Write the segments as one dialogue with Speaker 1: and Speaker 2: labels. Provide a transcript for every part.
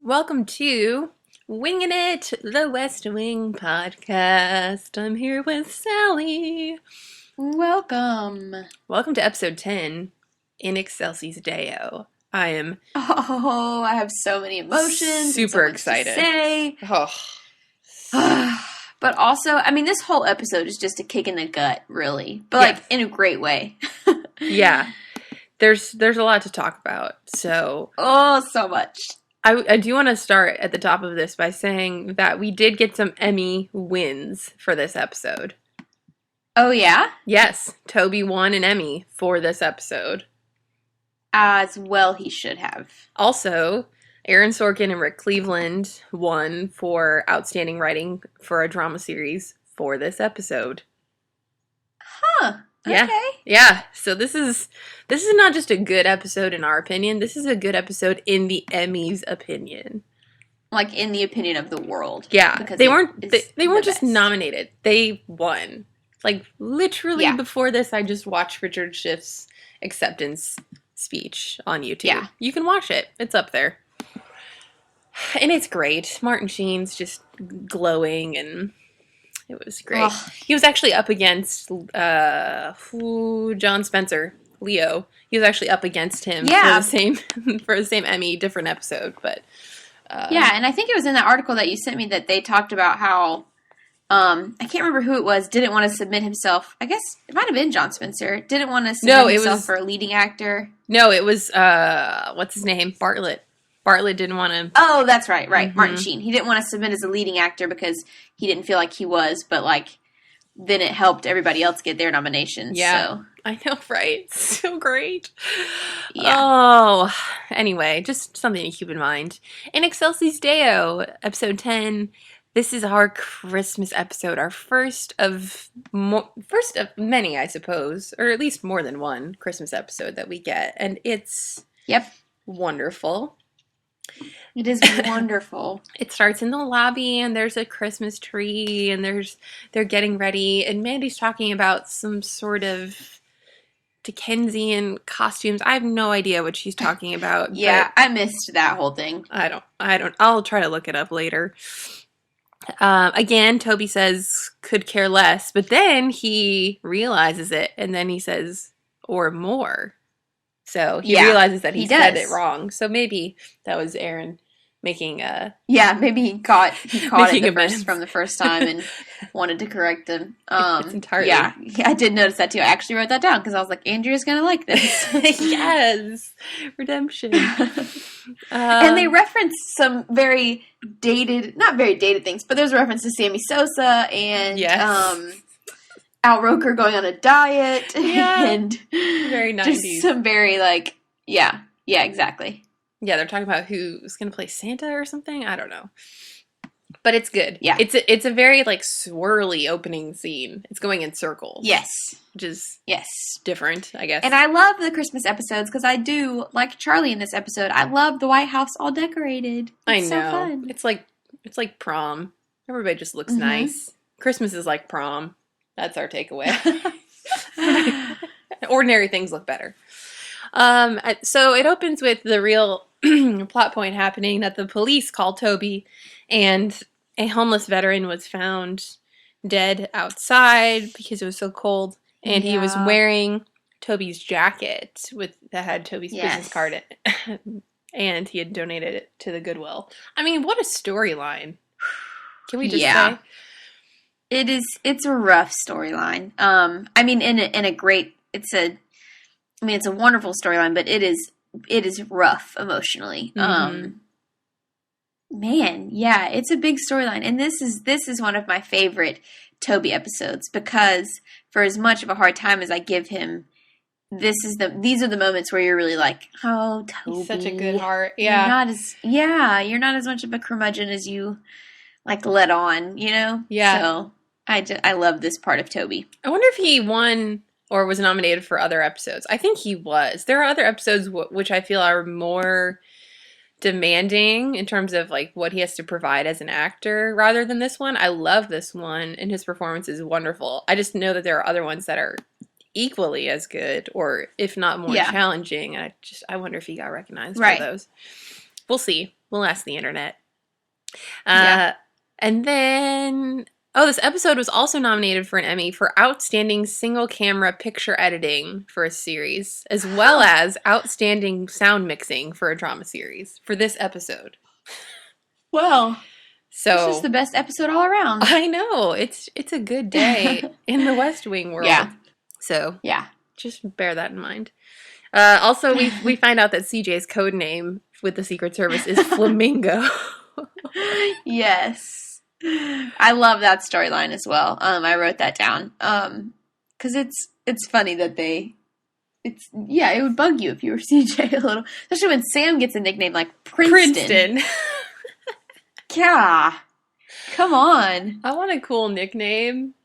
Speaker 1: Welcome to Wingin' It, the West Wing Podcast. I'm here with Sallie.
Speaker 2: Welcome.
Speaker 1: Welcome to episode 10 in Excelsis Deo. I am
Speaker 2: I have so many emotions.
Speaker 1: super
Speaker 2: and so much
Speaker 1: excited.
Speaker 2: To say.
Speaker 1: Oh.
Speaker 2: But also, this whole episode is just a kick in the gut, really. But in a great way.
Speaker 1: Yeah. There's a lot to talk about. So
Speaker 2: so much.
Speaker 1: I do want to start at the top of this by saying that we did get some Emmy wins for this episode.
Speaker 2: Oh, yeah?
Speaker 1: Yes, Toby won an Emmy for this episode.
Speaker 2: As well he should have.
Speaker 1: Also, Aaron Sorkin and Rick Cleveland won for outstanding writing for a drama series for this episode.
Speaker 2: Huh.
Speaker 1: Yeah.
Speaker 2: Okay.
Speaker 1: Yeah. So this is not just a good episode in our opinion. This is a good episode in the Emmys' opinion.
Speaker 2: Like in the opinion of the world.
Speaker 1: Yeah.
Speaker 2: Because
Speaker 1: they weren't just
Speaker 2: best.
Speaker 1: nominated. They won. Like literally before this I just watched Richard Schiff's acceptance speech on YouTube.
Speaker 2: Yeah.
Speaker 1: You can watch it. It's up there. And it's great. Martin Sheen's just glowing and it was great. Ugh. He was actually up against John Spencer, Leo. He was actually up against him for the same Emmy, different episode, but
Speaker 2: and I think it was in that article that you sent me that they talked about how I can't remember who it was, didn't want to submit himself. I guess it might have been John Spencer. Didn't want to submit himself for a leading actor.
Speaker 1: No, it was what's his name? Bartlett. Bartlett didn't want to...
Speaker 2: Oh, that's right. Mm-hmm. Martin Sheen. He didn't want to submit as a leading actor because he didn't feel like he was, but, then it helped everybody else get their nominations.
Speaker 1: Yeah.
Speaker 2: So.
Speaker 1: I know, right? So great.
Speaker 2: Yeah.
Speaker 1: Oh, anyway, just something to keep in mind. In Excelsis Deo, episode 10, this is our Christmas episode, our first of many, I suppose, or at least more than one Christmas episode that we get, and it's wonderful.
Speaker 2: It is wonderful.
Speaker 1: It starts in the lobby and there's a Christmas tree and they're getting ready and Mandy's talking about some sort of Dickensian costumes. I have no idea what she's talking about.
Speaker 2: Yeah, I missed that whole thing.
Speaker 1: I don't. I'll try to look it up later. Again, Toby says could care less, but then he realizes it and then he says or more. So he realizes that he said it wrong. So maybe that was Aaron making
Speaker 2: maybe he caught it from the first time and wanted to correct him.
Speaker 1: It's entirely.
Speaker 2: Yeah, I did notice that too. I actually wrote that down because I was like, Andrea's gonna like this.
Speaker 1: Yes, redemption.
Speaker 2: And they reference some not very dated things, but there's a reference to Sammy Sosa and Al Roker going on a diet and
Speaker 1: very 90s.
Speaker 2: Just some very exactly.
Speaker 1: Yeah, they're talking about who's going to play Santa or something. I don't know. But it's good.
Speaker 2: Yeah.
Speaker 1: It's a very swirly opening scene. It's going in circles.
Speaker 2: Yes.
Speaker 1: Which is different, I guess.
Speaker 2: And I love the Christmas episodes because I do, like Charlie in this episode, I love the White House all decorated. It's so fun.
Speaker 1: It's like prom. Everybody just looks nice. Christmas is like prom. That's our takeaway. Ordinary things look better. So it opens with the real plot point happening that the police called Toby and a homeless veteran was found dead outside because it was so cold. And he was wearing Toby's jacket that had Toby's business card in it. And he had donated it to the Goodwill. I mean, what a storyline. Can we just say?
Speaker 2: It's a rough storyline. It's a wonderful storyline, but it is rough emotionally.
Speaker 1: Mm-hmm.
Speaker 2: It's a big storyline. And this is one of my favorite Toby episodes because for as much of a hard time as I give him, these are the moments where you're really like, oh, Toby.
Speaker 1: He's such a good heart. Yeah.
Speaker 2: You're not as much of a curmudgeon as you let on, you know?
Speaker 1: Yeah.
Speaker 2: So I love this part of Toby.
Speaker 1: I wonder if he won or was nominated for other episodes. I think he was. There are other episodes which I feel are more demanding in terms of what he has to provide as an actor rather than this one. I love this one and his performance is wonderful. I just know that there are other ones that are equally as good or if not more challenging. I wonder if he got recognized for those. We'll see. We'll ask the internet. And then, this episode was also nominated for an Emmy for Outstanding Single Camera Picture Editing for a series, as well as Outstanding Sound Mixing for a drama series for this episode.
Speaker 2: Well,
Speaker 1: so
Speaker 2: it's just the best episode all around.
Speaker 1: I know. It's a good day in the West Wing world.
Speaker 2: Yeah.
Speaker 1: So,
Speaker 2: yeah.
Speaker 1: Just bear that in mind. Also, we find out that CJ's code name with the Secret Service is Flamingo.
Speaker 2: Yes. I love that storyline as well. I wrote that down. Because it's funny that it would bug you if you were CJ a little. Especially when Sam gets a nickname like Princeton. Yeah. Come on.
Speaker 1: I want a cool nickname.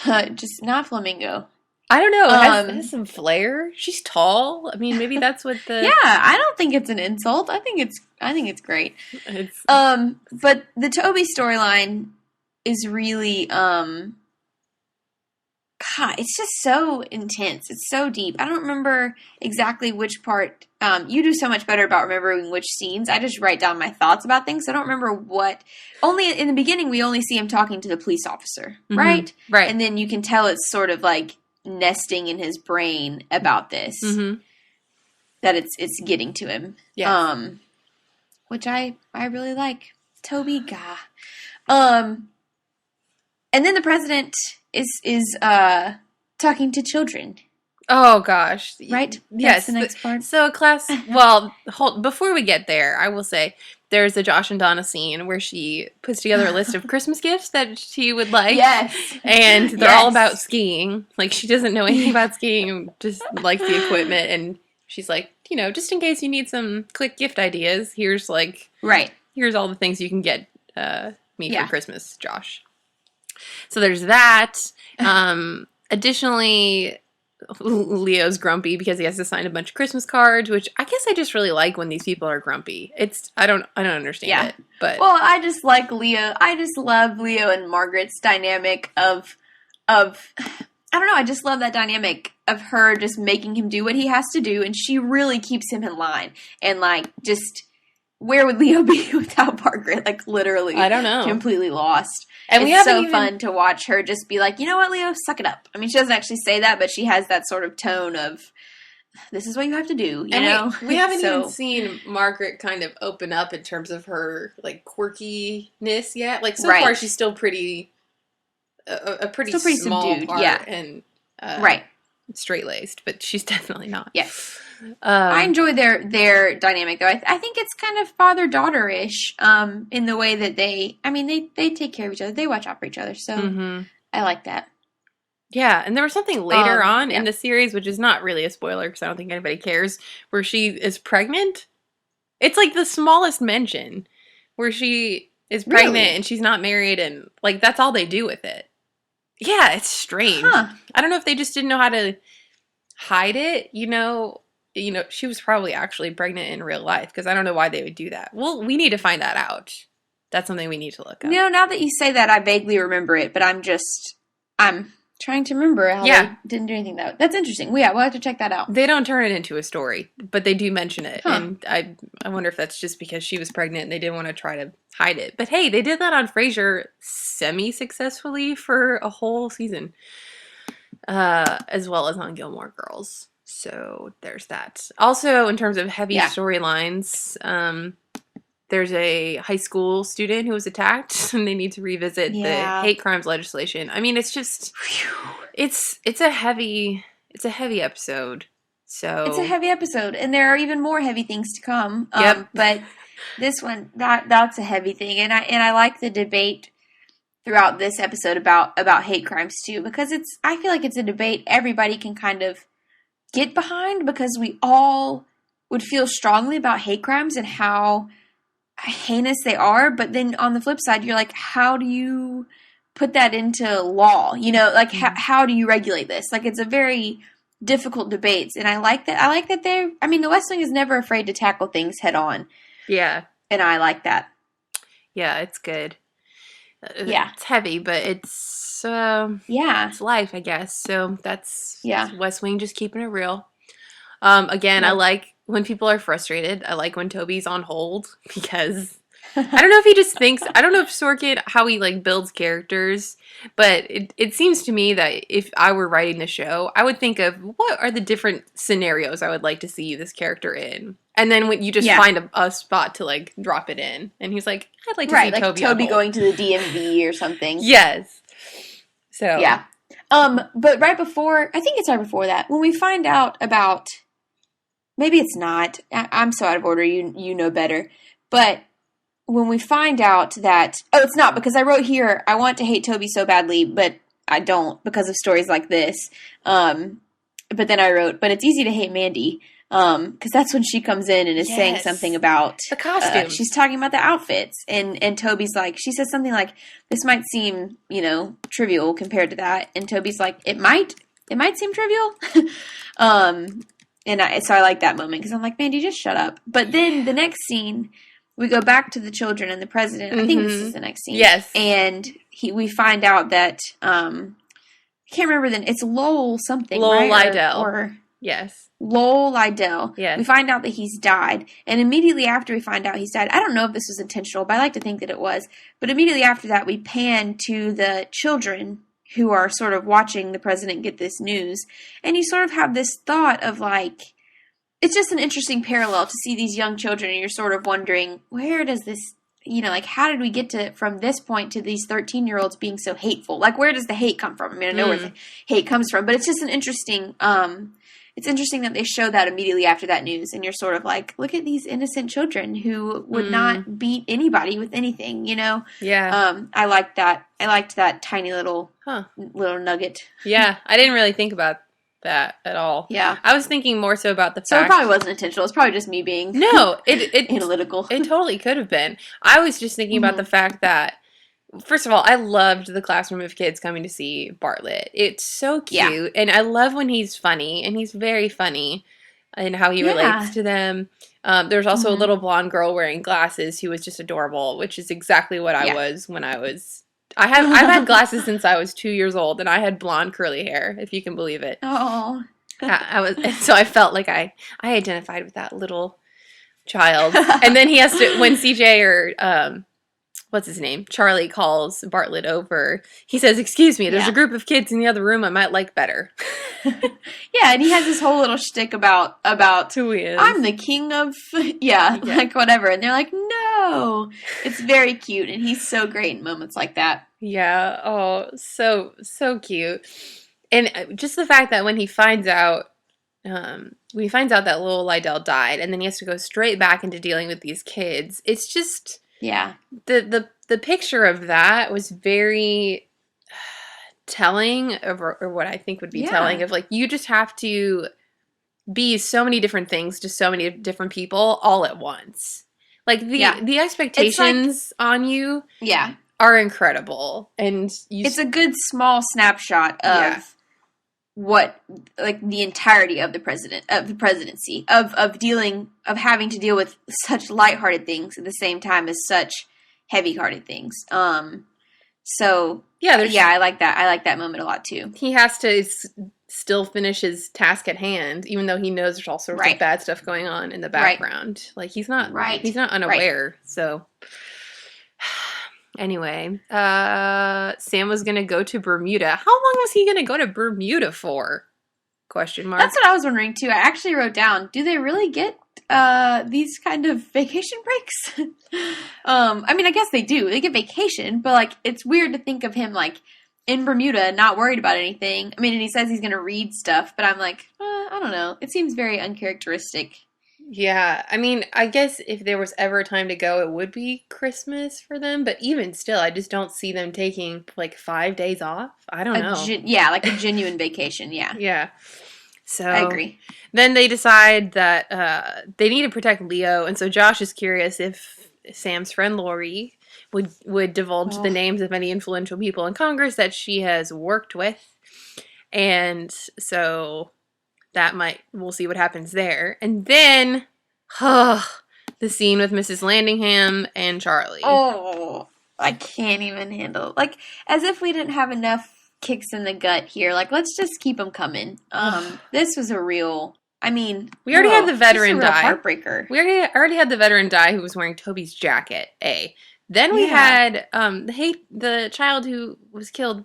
Speaker 2: Just not Flamingo.
Speaker 1: I don't know. It has some flair. She's tall. I mean, maybe that's what the...
Speaker 2: Yeah, I don't think it's an insult. I think it's great. But the Toby storyline is really, God, it's just so intense. It's so deep. I don't remember exactly which part. You do so much better about remembering which scenes. I just write down my thoughts about things. I don't remember what. Only in the beginning, we only see him talking to the police officer, right?
Speaker 1: Right.
Speaker 2: And then you can tell it's sort of like nesting in his brain about this, that it's getting to him, which I really like. Toby, gah. And then the president is talking to children.
Speaker 1: Oh gosh,
Speaker 2: right?
Speaker 1: Yes,
Speaker 2: that's the next part.
Speaker 1: So before we get there, I will say there's a Josh and Donna scene where she puts together a list of Christmas gifts that she would like.
Speaker 2: Yes.
Speaker 1: And they're all about skiing. Like, she doesn't know anything about skiing, just likes the equipment. And she's like, just in case you need some quick gift ideas, here's all the things you can get me for Christmas, Josh. So there's that. Additionally, Leo's grumpy because he has to sign a bunch of Christmas cards, which I guess I just really like when these people are grumpy. I don't understand it. But
Speaker 2: I just like Leo. I just love Leo and Margaret's dynamic of I don't know, I just love that dynamic of her just making him do what he has to do, and she really keeps him in line. And just where would Leo be without Margaret? Like, literally, I don't know, completely lost. And it's so fun to watch her just be like, you know what, Leo, suck it up. I mean, she doesn't actually say that, but she has that sort of tone of, this is what you have to do, you know?
Speaker 1: We haven't even seen Margaret kind of open up in terms of her, quirkiness yet. So far, she's still pretty, a pretty small
Speaker 2: subdued,
Speaker 1: part and straight-laced, but she's definitely not.
Speaker 2: Yes. I enjoy their dynamic, though. I think it's kind of father-daughter-ish in the way that they take care of each other. They watch out for each other, so I like that.
Speaker 1: Yeah, and there was something later on in the series, which is not really a spoiler because I don't think anybody cares, where she is pregnant. It's like the smallest mention, where she is pregnant and she's not married, and that's all they do with it. Yeah, it's strange. Huh. I don't know if they just didn't know how to hide it, she was probably actually pregnant in real life, because I don't know why they would do that. Well, we need to find that out. That's something we need to look up.
Speaker 2: Now that you say that, I vaguely remember it, but I'm trying to remember how they didn't do anything, though. That's interesting. We'll have to check that out.
Speaker 1: They don't turn it into a story, but they do mention it. Huh. And I wonder if that's just because she was pregnant and they didn't want to try to hide it. But hey, they did that on Frasier semi-successfully for a whole season, as well as on Gilmore Girls. So there's that. Also, in terms of heavy storylines, there's a high school student who was attacked, and they need to revisit the hate crimes legislation. I mean, it's just, it's a heavy episode. So
Speaker 2: it's a heavy episode, and there are even more heavy things to come. But this one, that's a heavy thing, and I like the debate throughout this episode about hate crimes too, because I feel like it's a debate everybody can kind of get behind, because we all would feel strongly about hate crimes and how heinous they are, but then on the flip side, you're like, how do you put that into law? How do you regulate this? It's a very difficult debate, and I like that the West Wing is never afraid to tackle things head on.
Speaker 1: Yeah.
Speaker 2: And I like that.
Speaker 1: Yeah, it's good. It's heavy, but it's life, I guess. So that's West Wing just keeping it real. Again, I like when people are frustrated. I like when Toby's on hold because I don't know if he just thinks, I don't know if Sorkin, how he like builds characters, but it seems to me that if I were writing the show, I would think of what are the different scenarios I would like to see this character in. And then when you just find a spot to like drop it in. And he's like, I'd like to see
Speaker 2: like Toby going to the DMV or something.
Speaker 1: Yes. So.
Speaker 2: Yeah. But I think it's right before that, when we find out about, maybe it's not, I'm so out of order, you know better, but when we find out that, it's not, because I wrote here, I want to hate Toby so badly, but I don't because of stories like this. But then I wrote, but it's easy to hate Mandy, because that's when she comes in and is saying something about
Speaker 1: the costume.
Speaker 2: She's talking about the outfits, and Toby's like, she says something like, this might seem, trivial compared to that, and Toby's like, it might seem trivial. So I like that moment, because I'm like, Mandy, just shut up. But then the next scene, we go back to the children and the president. I think this is the next scene.
Speaker 1: Yes.
Speaker 2: And we find out that, I can't remember it's Lowell something,
Speaker 1: Lowell
Speaker 2: right?
Speaker 1: Lydell. Yes.
Speaker 2: Lowell Lydell.
Speaker 1: Yes.
Speaker 2: We find out that he's died. And immediately after we find out he's died, I don't know if this was intentional, but I like to think that it was. But immediately after that, we pan to the children who are sort of watching the president get this news. And you sort of have this thought of like, it's just an interesting parallel to see these young children, and you're sort of wondering, where does this, how did we get from this point to these 13-year-olds being so hateful? Like, where does the hate come from? I mean, I know where the hate comes from, but it's just an interesting, it's interesting that they show that immediately after that news, and you're sort of like, look at these innocent children who would not beat anybody with anything,
Speaker 1: Yeah.
Speaker 2: I liked that. I liked that tiny little nugget.
Speaker 1: Yeah, I didn't really think about that at all.
Speaker 2: Yeah.
Speaker 1: I was thinking more so about the fact...
Speaker 2: So it probably wasn't intentional. It's probably just me being analytical.
Speaker 1: It totally could have been. I was just thinking about the fact that, first of all, I loved the classroom of kids coming to see Bartlett. It's so cute. And I love when he's funny, and he's very funny in how he relates to them. There's also a little blonde girl wearing glasses who was just adorable, which is exactly what I was when I was... I've had glasses since I was 2 years old, and I had blonde curly hair, if you can believe it.
Speaker 2: Oh,
Speaker 1: so I felt like I identified with that little child. And then he has to, when CJ or what's his name, Charlie calls Bartlett over, he says, "Excuse me, there's a group of kids in the other room I might like better."
Speaker 2: Yeah, and he has this whole little shtick about
Speaker 1: who he is.
Speaker 2: I'm the king of like whatever, and they're like, no. It's very cute, and he's so great in moments like that.
Speaker 1: Yeah. Oh, so cute. And just the fact that when he finds out that Lowell Lydell died, and then he has to go straight back into dealing with these kids, it's just the picture of that was very telling of, or what I think would be telling of, like, you just have to be so many different things to so many different people all at once. Like the expectations on you are incredible, and
Speaker 2: it's a good small snapshot of what, like, the entirety of the presidency of having to deal with such lighthearted things at the same time as such heavy-hearted things. So I like that. I like that moment a lot too.
Speaker 1: He has to still finish his task at hand, even though he knows there's all sorts of bad stuff going on in the background. Like, he's not unaware. So anyway, Sam was gonna go to Bermuda. How long was he gonna go to Bermuda for? Question mark.
Speaker 2: That's what I was wondering too. I actually wrote down, do they really get these kind of vacation breaks? I mean, I guess they do. They get vacation, but like, it's weird to think of him like in Bermuda, not worried about anything. I mean, and he says he's going to read stuff, but I'm like, I don't know. It seems very uncharacteristic.
Speaker 1: Yeah, I mean, I guess if there was ever a time to go, it would be Christmas for them. But even still, I just don't see them taking like 5 days off. I don't know.
Speaker 2: Like a genuine vacation. Yeah.
Speaker 1: Yeah. So
Speaker 2: I agree.
Speaker 1: Then they decide that they need to protect Leo, and so Josh is curious if Sam's friend Lori would divulge the names of any influential people in Congress that she has worked with, and so we'll see what happens there. And then, the scene with Mrs. Landingham and Charlie.
Speaker 2: Oh, I can't even handle it. Like, as if we didn't have enough kicks in the gut here. Like, let's just keep them coming. This was a real... I mean,
Speaker 1: we already had the veteran die.
Speaker 2: Heartbreaker.
Speaker 1: We already had the veteran die who was wearing Toby's jacket. Then we had the child who was killed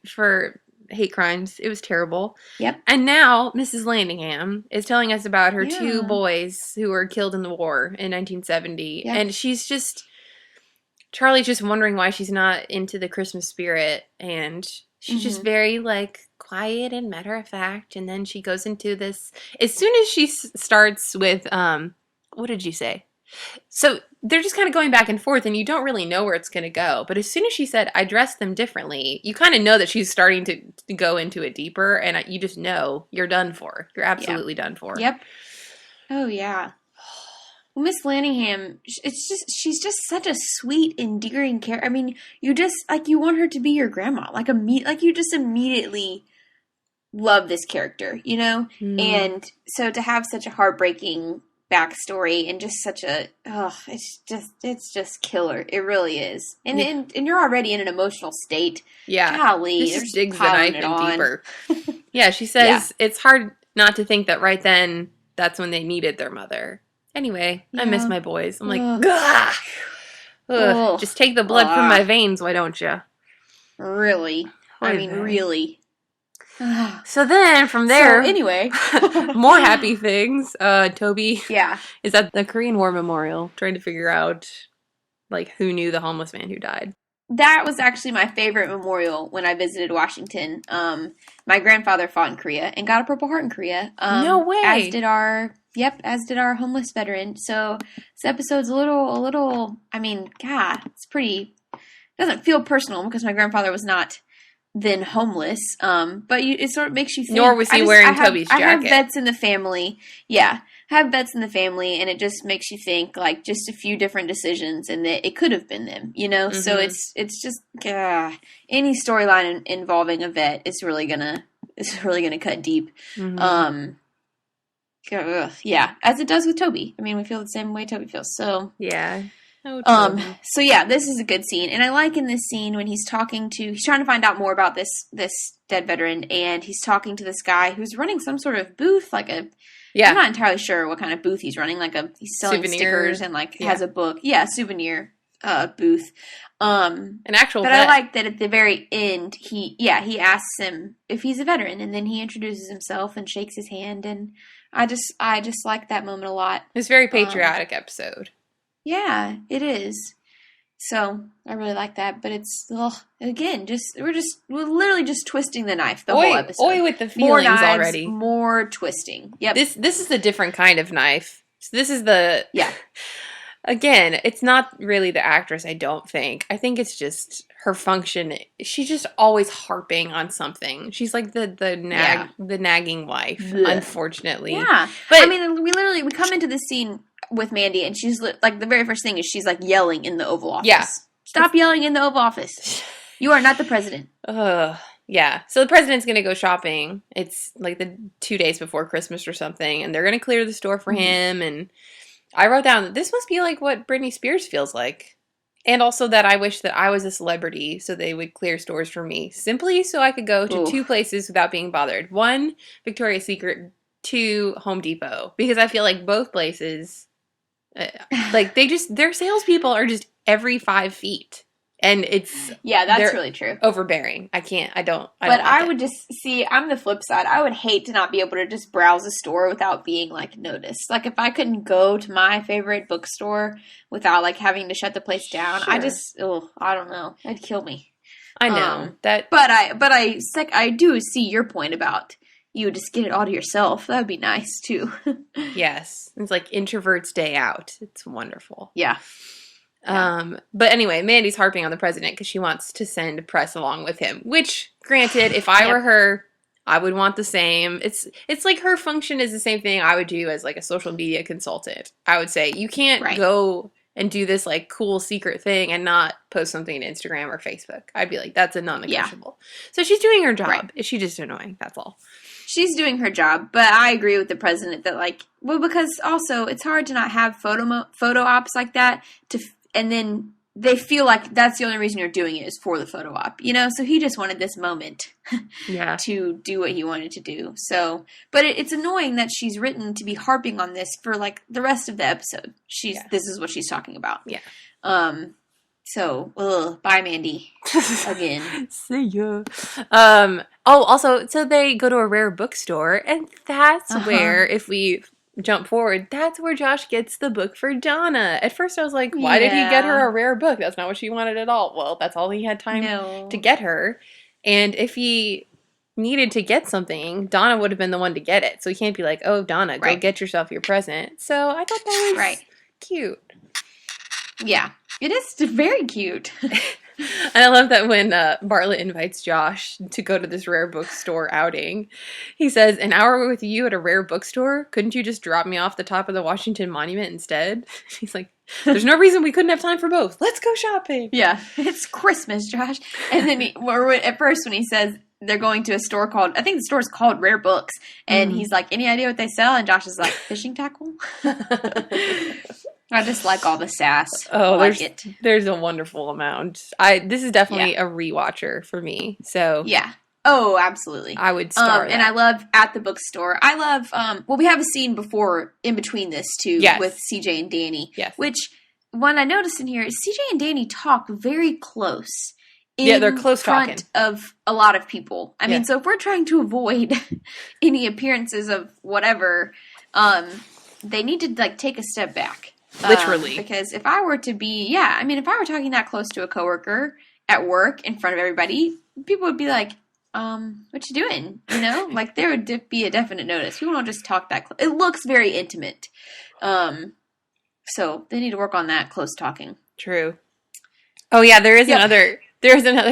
Speaker 1: for hate crimes. It was terrible.
Speaker 2: Yep.
Speaker 1: And now Mrs. Landingham is telling us about her 2 boys who were killed in the war in 1970. Yep. And Charlie's just wondering why she's not into the Christmas spirit. And she's just very, like, quiet and matter of fact. And then she goes into this. As soon as she starts with, what did you say? So they're just kind of going back and forth, and you don't really know where it's going to go. But as soon as she said, I dress them differently, you kind of know that she's starting to go into it deeper, and you just know you're done for. You're absolutely done for.
Speaker 2: Yep. Oh, yeah. Well, Miss Landingham, she's just such a sweet, endearing character. I mean, you just, like, you want her to be your grandma. Like, you just immediately love this character, you know? And so to have such a heartbreaking backstory and just such a it's just killer. It really is. And you're already in an emotional state.
Speaker 1: Yeah.
Speaker 2: Golly,
Speaker 1: this just digs the knife in deeper. Yeah, she says it's hard not to think that right then that's when they needed their mother. Anyway, I miss my boys. I'm like, just take the blood from my veins, why don't you?
Speaker 2: Really? I mean, really.
Speaker 1: So then, from there...
Speaker 2: So, anyway.
Speaker 1: more happy things. Toby is at the Korean War Memorial trying to figure out, like, who knew the homeless man who died.
Speaker 2: That was actually my favorite memorial when I visited Washington. My grandfather fought in Korea and got a Purple Heart in Korea.
Speaker 1: No way!
Speaker 2: As did our homeless veteran. So, this episode's a little, I mean, God, it's pretty... It doesn't feel personal because my grandfather was not... then homeless, but it sort of makes you think.
Speaker 1: Nor was he wearing Toby's jacket.
Speaker 2: I have vets in the family. Yeah, I have vets in the family, and it just makes you think, like, just a few different decisions, and that it could have been them, you know? So it's just, any storyline involving a vet is really gonna cut deep. Yeah, as it does with Toby. I mean, we feel the same way Toby feels, so.
Speaker 1: Yeah.
Speaker 2: So yeah, this is a good scene. And I like in this scene when he's trying to find out more about this dead veteran, and he's talking to this guy who's running some sort of booth, like I'm not entirely sure what kind of booth he's running, he's selling stickers and has a book. Yeah, souvenir booth.
Speaker 1: An actual
Speaker 2: But
Speaker 1: vet.
Speaker 2: I like that at the very end he asks him if he's a veteran, and then he introduces himself and shakes his hand, and I just like that moment a lot.
Speaker 1: It's a very patriotic episode.
Speaker 2: Yeah, it is. So I really like that, but it's again, we're literally just twisting the knife the whole episode.
Speaker 1: With the feelings
Speaker 2: more knives,
Speaker 1: already.
Speaker 2: More twisting. Yep.
Speaker 1: This is a different kind of knife. So this is the Again, it's not really the actress. I don't think. I think it's just her function. She's just always harping on something. She's like the nagging wife. Ugh. Unfortunately.
Speaker 2: Yeah, but I mean, we come into this scene with Mandy, and she's like, the very first thing is she's like yelling in the Oval Office. Yeah. Stop yelling in the Oval Office. You are not the president.
Speaker 1: Yeah. So the president's going to go shopping. It's like the 2 days before Christmas or something, and they're going to clear the store for him. And I wrote down that this must be like what Britney Spears feels like. And also that I wish that I was a celebrity so they would clear stores for me. Simply so I could go to 2 places without being bothered. 1, Victoria's Secret. 2, Home Depot. Because I feel like both places... like their salespeople are just every 5 feet, and that's really true. Overbearing. I
Speaker 2: would just see. I'm the flip side. I would hate to not be able to just browse a store without being like noticed. Like if I couldn't go to my favorite bookstore without like having to shut the place down, sure. I don't know. It'd kill me.
Speaker 1: I know that,
Speaker 2: but I do see your point about. You just get it all to yourself. That would be nice, too.
Speaker 1: Yes. It's like introvert's day out. It's wonderful.
Speaker 2: Yeah.
Speaker 1: But anyway, Mandy's harping on the president because she wants to send press along with him. Which, granted, if I were her, I would want the same. It's like her function is the same thing I would do as like a social media consultant. I would say, you can't go and do this like cool secret thing and not post something to Instagram or Facebook. I'd be like, that's a non-negotiable. Yeah. So she's doing her job. Right. Is she just annoying? That's all.
Speaker 2: She's doing her job, but I agree with the president that because also it's hard to not have photo ops like that and then they feel like that's the only reason you're doing it is for the photo op, you know? So he just wanted this moment to do what he wanted to do. So, but it's annoying that she's written to be harping on this for like the rest of the episode. This is what she's talking about.
Speaker 1: Yeah.
Speaker 2: So, bye, Mandy. Again.
Speaker 1: See ya. Also, so they go to a rare bookstore, and that's where, if we jump forward, that's where Josh gets the book for Donna. At first I was like, why did he get her a rare book? That's not what she wanted at all. Well, that's all he had time to get her. And if he needed to get something, Donna would have been the one to get it. So he can't be like, oh, Donna, go get yourself your present. So I thought that was cute.
Speaker 2: Yeah, it is very cute.
Speaker 1: And I love that when Bartlett invites Josh to go to this rare bookstore outing, he says, an hour with you at a rare bookstore? Couldn't you just drop me off the top of the Washington Monument instead? He's like, there's no reason we couldn't have time for both. Let's go shopping.
Speaker 2: Yeah, it's Christmas, Josh. And then at first when he says they're going to a store called, I think the store's called Rare Books, and he's like, any idea what they sell? And Josh is like, fishing tackle? I just like all the sass.
Speaker 1: Oh, there's a wonderful amount. This is definitely a rewatcher for me. So
Speaker 2: yeah. Oh, absolutely.
Speaker 1: I would star that.
Speaker 2: And I love at the bookstore. I love we have a scene before in between this too with CJ and Danny.
Speaker 1: Yes.
Speaker 2: Which one I noticed in here is CJ and Danny talk very close.
Speaker 1: They're close
Speaker 2: front
Speaker 1: talking
Speaker 2: of a lot of people. I mean, so if we're trying to avoid any appearances of whatever, they need to like take a step back.
Speaker 1: Literally.
Speaker 2: Because if I were to be, if I were talking that close to a coworker at work in front of everybody, people would be like, what you doing? You know? Like, there would be a definite notice. People don't just talk that close. It looks very intimate. So they need to work on that close talking.
Speaker 1: True. Oh, yeah, there's another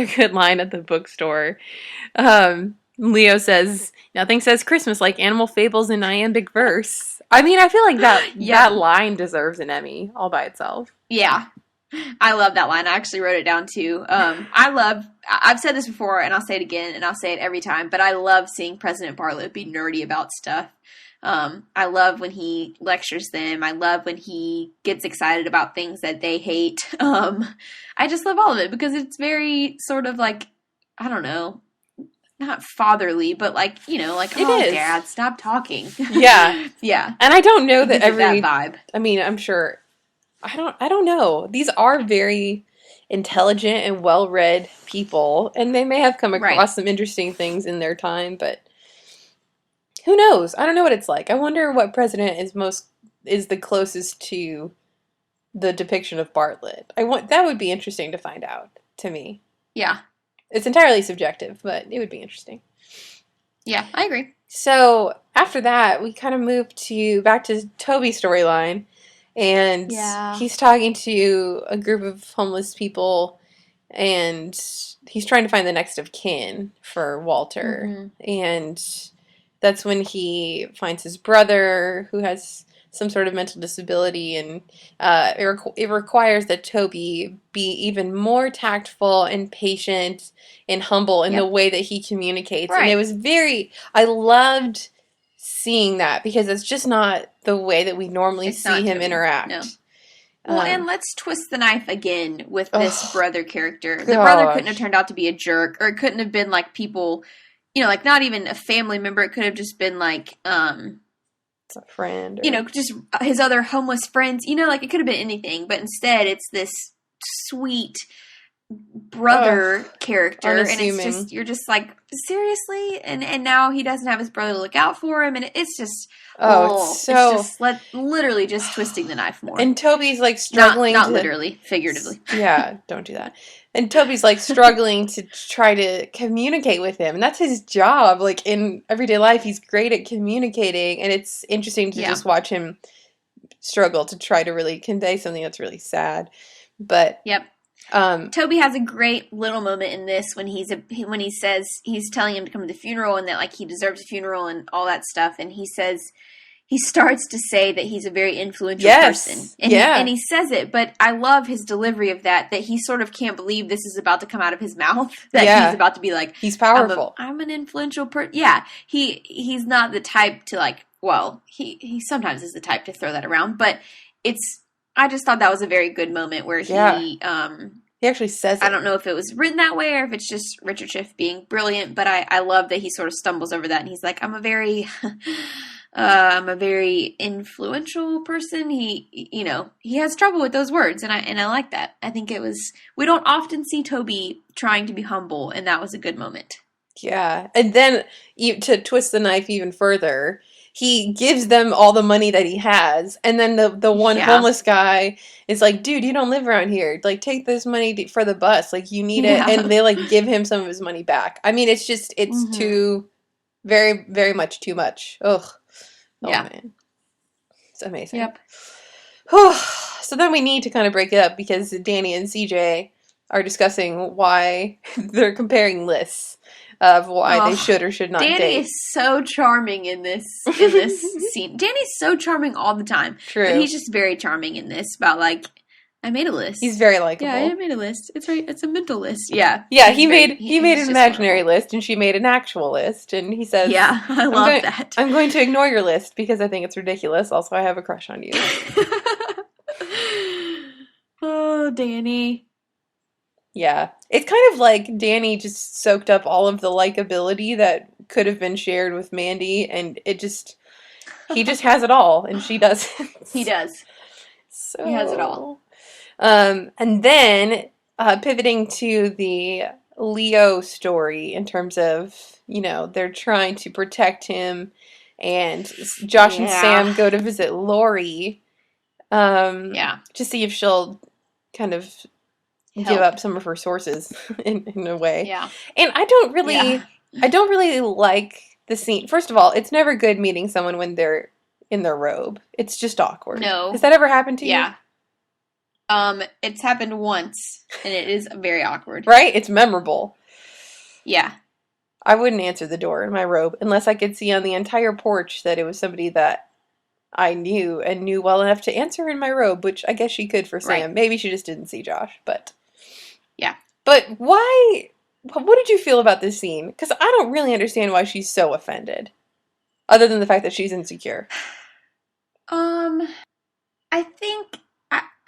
Speaker 1: good line at the bookstore. Leo says, nothing says Christmas like animal fables in iambic verse. I mean, I feel like that line deserves an Emmy all by itself.
Speaker 2: Yeah. I love that line. I actually wrote it down too. I've said this before and I'll say it again and I'll say it every time, but I love seeing President Bartlett be nerdy about stuff. I love when he lectures them. I love when he gets excited about things that they hate. I just love all of it because it's very sort of like, I don't know, not fatherly, but like, you know, like, Dad, stop talking.
Speaker 1: Yeah.
Speaker 2: Yeah.
Speaker 1: And I don't know that
Speaker 2: that vibe.
Speaker 1: I mean, I'm sure, I don't know. These are very intelligent and well-read people, and they may have come across some interesting things in their time, but who knows? I don't know what it's like. I wonder what president is the closest to the depiction of Bartlett. That would be interesting to find out to me.
Speaker 2: Yeah.
Speaker 1: It's entirely subjective, but it would be interesting.
Speaker 2: Yeah, I agree.
Speaker 1: So after that, we kind of move back to Toby's storyline, and he's talking to a group of homeless people, and he's trying to find the next of kin for Walter, and that's when he finds his brother, who has some sort of mental disability, and it requires that Toby be even more tactful and patient and humble in the way that he communicates. Right. And it was I loved seeing that because it's just not the way that we normally see him interact. No.
Speaker 2: Well, and let's twist the knife again with this brother character. The brother couldn't have turned out to be a jerk, or it couldn't have been like people, you know, like not even a family member. It could have just been like,
Speaker 1: it's a friend.
Speaker 2: You know, just his other homeless friends. You know, like it could have been anything, but instead it's this sweet brother character, unassuming. And it's just you're just like, seriously, and now he doesn't have his brother to look out for him, and it's just it's just literally just twisting the knife more.
Speaker 1: And Toby's like struggling,
Speaker 2: not literally, figuratively.
Speaker 1: Yeah, don't do that. And Toby's like struggling to try to communicate with him, and that's his job. Like in everyday life, he's great at communicating, and it's interesting to just watch him struggle to try to really convey something that's really sad. But
Speaker 2: Toby has a great little moment in this when he says he's telling him to come to the funeral and that like he deserves a funeral and all that stuff, and he starts to say that he's a very influential person. And he says it, but I love his delivery of that he sort of can't believe this is about to come out of his mouth, that he's about to be like,
Speaker 1: he's powerful.
Speaker 2: I'm an influential person. Yeah. He's not the type to like, well, he sometimes is the type to throw that around, but it's I just thought that was a very good moment where he
Speaker 1: actually says it.
Speaker 2: I don't know if it was written that way or if it's just Richard Schiff being brilliant, but I love that he sort of stumbles over that and he's like, I'm a very influential person. He has trouble with those words, and I like that. I think we don't often see Toby trying to be humble, and that was a good moment.
Speaker 1: Yeah, and then to twist the knife even further, he gives them all the money that he has, and then the one homeless guy is like, dude, you don't live around here. Like, take this money for the bus. Like, you need it. And they, like, give him some of his money back. I mean, it's too, very, very much too much. Ugh. Oh, man. It's amazing.
Speaker 2: Yep.
Speaker 1: So then we need to kind of break it up because Danny and CJ are discussing why they're comparing lists of why they should or should not date.
Speaker 2: Danny is so charming in this scene. Danny's so charming all the time.
Speaker 1: True.
Speaker 2: But he's just very charming in this about, like, I made a list.
Speaker 1: He's very likable.
Speaker 2: Yeah, I made a list. It's right. It's a mental list. Yeah.
Speaker 1: Yeah, he made an imaginary list and she made an actual list, and he says,
Speaker 2: yeah, I love that.
Speaker 1: I'm going to ignore your list because I think it's ridiculous. Also, I have a crush on you.
Speaker 2: Oh, Danny.
Speaker 1: Yeah. It's kind of like Danny just soaked up all of the likability that could have been shared with Mandy, and he just has it all, and she doesn't.
Speaker 2: He does.
Speaker 1: So
Speaker 2: he has it all.
Speaker 1: And then pivoting to the Leo story in terms of, they're trying to protect him, and Josh and Sam go to visit Lori to see if she'll kind of give up some of her sources in a way.
Speaker 2: Yeah.
Speaker 1: And I don't really like the scene. First of all, it's never good meeting someone when they're in their robe. It's just awkward.
Speaker 2: No.
Speaker 1: Has that ever happened to you?
Speaker 2: Yeah. It's happened once, and it is very awkward.
Speaker 1: Right? It's memorable.
Speaker 2: Yeah.
Speaker 1: I wouldn't answer the door in my robe unless I could see on the entire porch that it was somebody that I knew and knew well enough to answer in my robe, which I guess she could for Sam. Right. Maybe she just didn't see Josh, but...
Speaker 2: Yeah.
Speaker 1: But why... What did you feel about this scene? Because I don't really understand why she's so offended. Other than the fact that she's insecure.
Speaker 2: I think...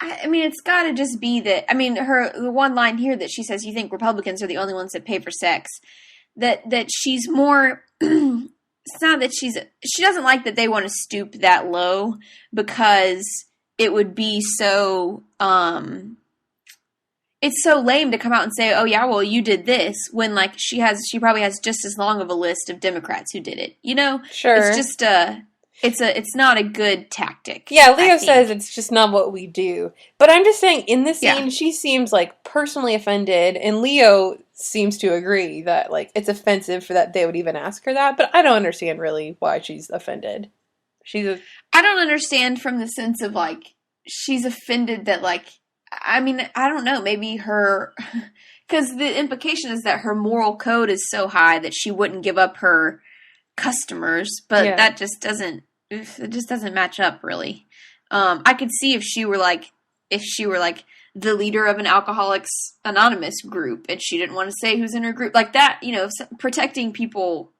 Speaker 2: I mean, it's got to just be that... I mean, the one line here that she says, you think Republicans are the only ones that pay for sex. That she's more... It's not that she doesn't like that they want to stoop that low because it would be so... It's so lame to come out and say, oh yeah, well, you did this, when, like, she probably has just as long of a list of Democrats who did it, Sure. It's just, it's not a good tactic.
Speaker 1: Yeah, Leo says it's just not what we do. But I'm just saying, in this scene, she seems, like, personally offended, and Leo seems to agree that, like, it's offensive for that they would even ask her that, but I don't understand, really, why she's offended.
Speaker 2: I don't understand from the sense of, like, she's offended that, like, I mean, I don't know, maybe because the implication is that her moral code is so high that she wouldn't give up her customers, but that just doesn't match up, really. I could see if she were like the leader of an Alcoholics Anonymous group and she didn't want to say who's in her group, like that, protecting people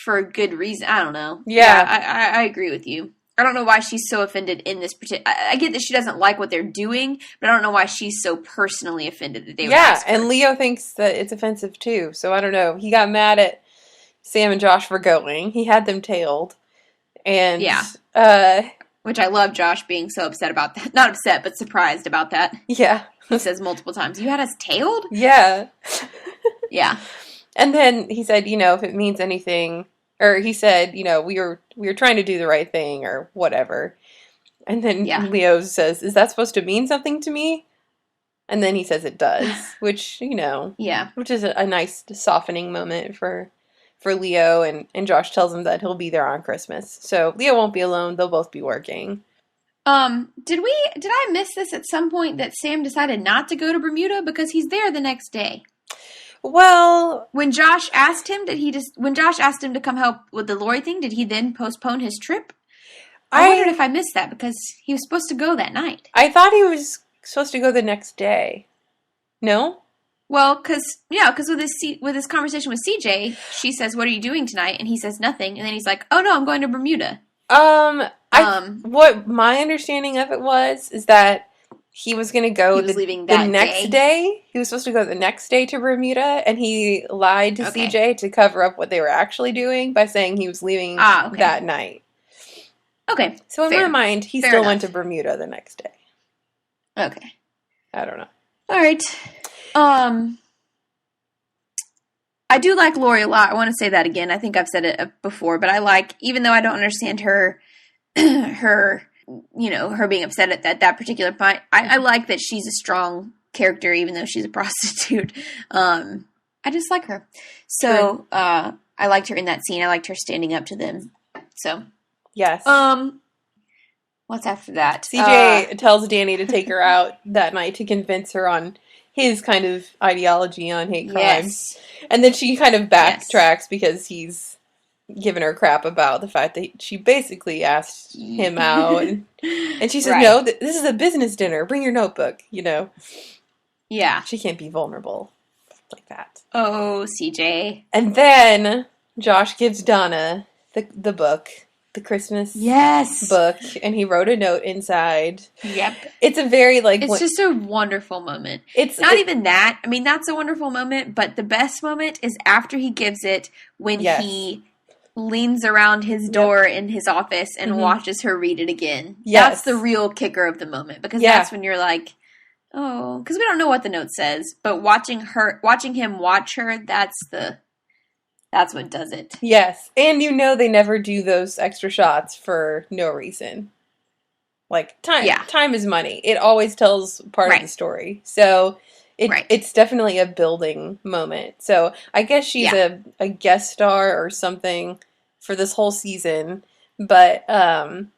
Speaker 2: for a good reason. I don't know. Yeah, I agree with you. I don't know why she's so offended in this particular... I get that she doesn't like what they're doing, but I don't know why she's so personally offended that they would ask her.
Speaker 1: And Leo thinks that it's offensive too, so I don't know. He got mad at Sam and Josh for going. He had them tailed. And... Yeah.
Speaker 2: Which I love Josh being so upset about that. Not upset, but surprised about that.
Speaker 1: Yeah.
Speaker 2: He says multiple times, you had us tailed?
Speaker 1: Yeah.
Speaker 2: Yeah.
Speaker 1: And then he said, if it means anything... Or he said, we were trying to do the right thing or whatever. And then Leo says, is that supposed to mean something to me? And then he says it does, which, which is a nice softening moment for Leo. And Josh tells him that he'll be there on Christmas. So Leo won't be alone. They'll both be working.
Speaker 2: Did I miss this at some point that Sam decided not to go to Bermuda because he's there the next day?
Speaker 1: Well,
Speaker 2: when Josh asked him to come help with the Lori thing, did he then postpone his trip? I wondered if I missed that because he was supposed to go that night.
Speaker 1: I thought he was supposed to go the next day. No?
Speaker 2: Well, because with his conversation with CJ, she says, "What are you doing tonight?" And he says nothing, and then he's like, "Oh no, I'm going to Bermuda."
Speaker 1: What my understanding of it is that he was going to go the next day. He was supposed to go the next day to Bermuda, and he lied to CJ to cover up what they were actually doing by saying he was leaving that night.
Speaker 2: Okay.
Speaker 1: So in my mind, he still went to Bermuda the next day.
Speaker 2: Okay.
Speaker 1: I don't know.
Speaker 2: All right. I do like Lori a lot. I want to say that again. I think I've said it before, but I like, even though I don't understand her, her being upset at that particular point, I like that she's a strong character, even though she's a prostitute. I just like her. So, I liked her in that scene. I liked her standing up to them. So,
Speaker 1: yes.
Speaker 2: What's after that?
Speaker 1: CJ tells Danny to take her out that night to convince her on his kind of ideology on hate crimes. Yes. And then she kind of backtracks because he's giving her crap about the fact that she basically asked him out. And she says, no, this is a business dinner. Bring your notebook, Yeah. She can't be vulnerable like that.
Speaker 2: Oh, CJ.
Speaker 1: And then Josh gives Donna the book. The Christmas book, and he wrote a note inside.
Speaker 2: Yep.
Speaker 1: It's a very,
Speaker 2: it's just a wonderful moment. It's not even that. I mean, that's a wonderful moment, but the best moment is after he gives it, when he leans around his door in his office and watches her read it again. Yes. That's the real kicker of the moment, because that's when you're like, oh, because we don't know what the note says, but watching him watch her, that's what does it.
Speaker 1: Yes. And they never do those extra shots for no reason. Like, time is money. It always tells part of the story. So, it's definitely a building moment. So, I guess she's a guest star or something for this whole season. But, and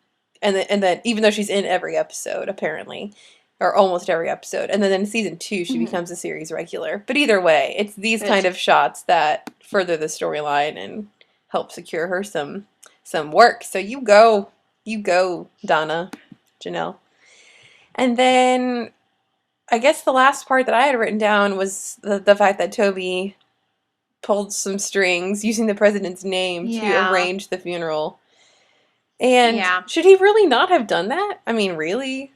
Speaker 1: then even though she's in every episode, apparently, or almost every episode. And then in season 2, she becomes a series regular. But either way, it's these kind of shots that further the storyline and help secure her some work. So you go, Donna, Janelle. And then I guess the last part that I had written down was the fact that Toby pulled some strings using the president's name to arrange the funeral. And should he really not have done that? I mean, really?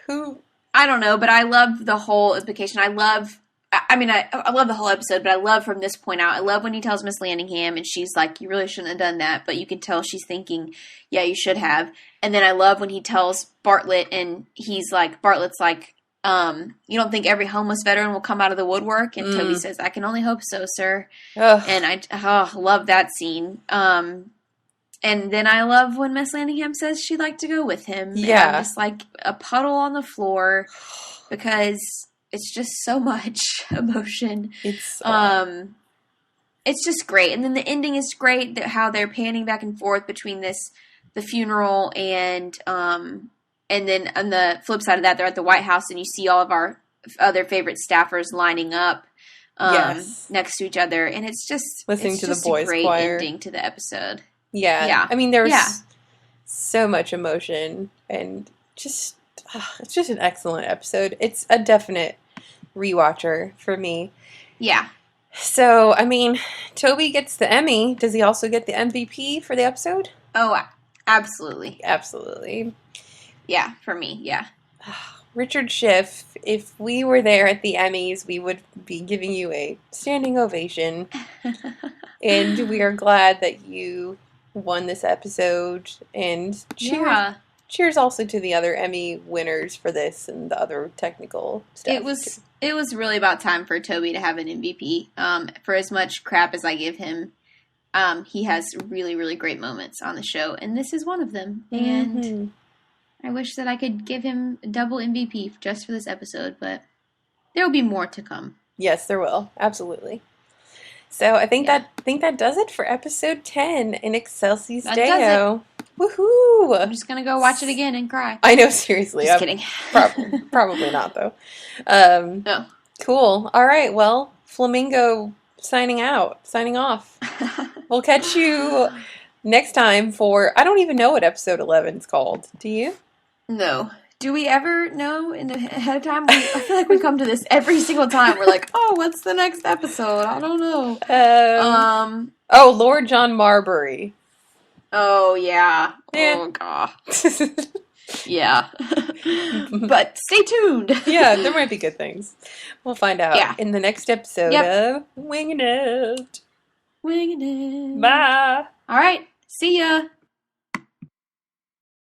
Speaker 2: I don't know, but I love the whole implication. I love the whole episode, but I love from this point out. I love when he tells Miss Landingham, and she's like, you really shouldn't have done that, but you can tell she's thinking, yeah, you should have. And then I love when he tells Bartlett, and Bartlett's like, you don't think every homeless veteran will come out of the woodwork? And Toby says, I can only hope so, sir. Ugh. And I love that scene. And then I love when Miss Landingham says she'd like to go with him. Yeah. And I'm just like a puddle on the floor because it's just so much emotion. It's just great. And then the ending is great, how they're panning back and forth between the funeral and then on the flip side of that, they're at the White House and you see all of our other favorite staffers lining up next to each other. And it's just
Speaker 1: listening to the boys' choir.
Speaker 2: Great ending to the episode.
Speaker 1: Yeah. I mean, there was so much emotion and it's just an excellent episode. It's a definite rewatcher for me.
Speaker 2: Yeah.
Speaker 1: So, I mean, Toby gets the Emmy. Does he also get the MVP for the episode?
Speaker 2: Oh, absolutely.
Speaker 1: Absolutely.
Speaker 2: Yeah, for me, yeah.
Speaker 1: Richard Schiff, if we were there at the Emmys, we would be giving you a standing ovation. And we are glad that you won this episode, and cheers also to the other Emmy winners for this and the other technical stuff.
Speaker 2: It was really about time for Toby to have an MVP. For as much crap as I give him, he has really, really great moments on the show, and this is one of them. And I wish that I could give him a double MVP just for this episode, but there will be more to come.
Speaker 1: Yes, there will. Absolutely. So I think that does it for episode 10 in Excelsis Deo. Woohoo!
Speaker 2: I'm just gonna go watch it again and cry.
Speaker 1: I know, seriously.
Speaker 2: Just kidding.
Speaker 1: Probably not, though. No. Cool. All right. Well, Flamingo signing off. We'll catch you next time for, I don't even know what episode 11 is called. Do you?
Speaker 2: No. Do we ever know ahead of time? I feel like we come to this every single time. We're like, oh, what's the next episode? I don't know.
Speaker 1: Lord John Marbury.
Speaker 2: Oh, yeah. Oh, God. Yeah. But stay tuned.
Speaker 1: Yeah, there might be good things. We'll find out in the next episode of Wingin' It.
Speaker 2: Wingin' It.
Speaker 1: Bye.
Speaker 2: All right. See ya.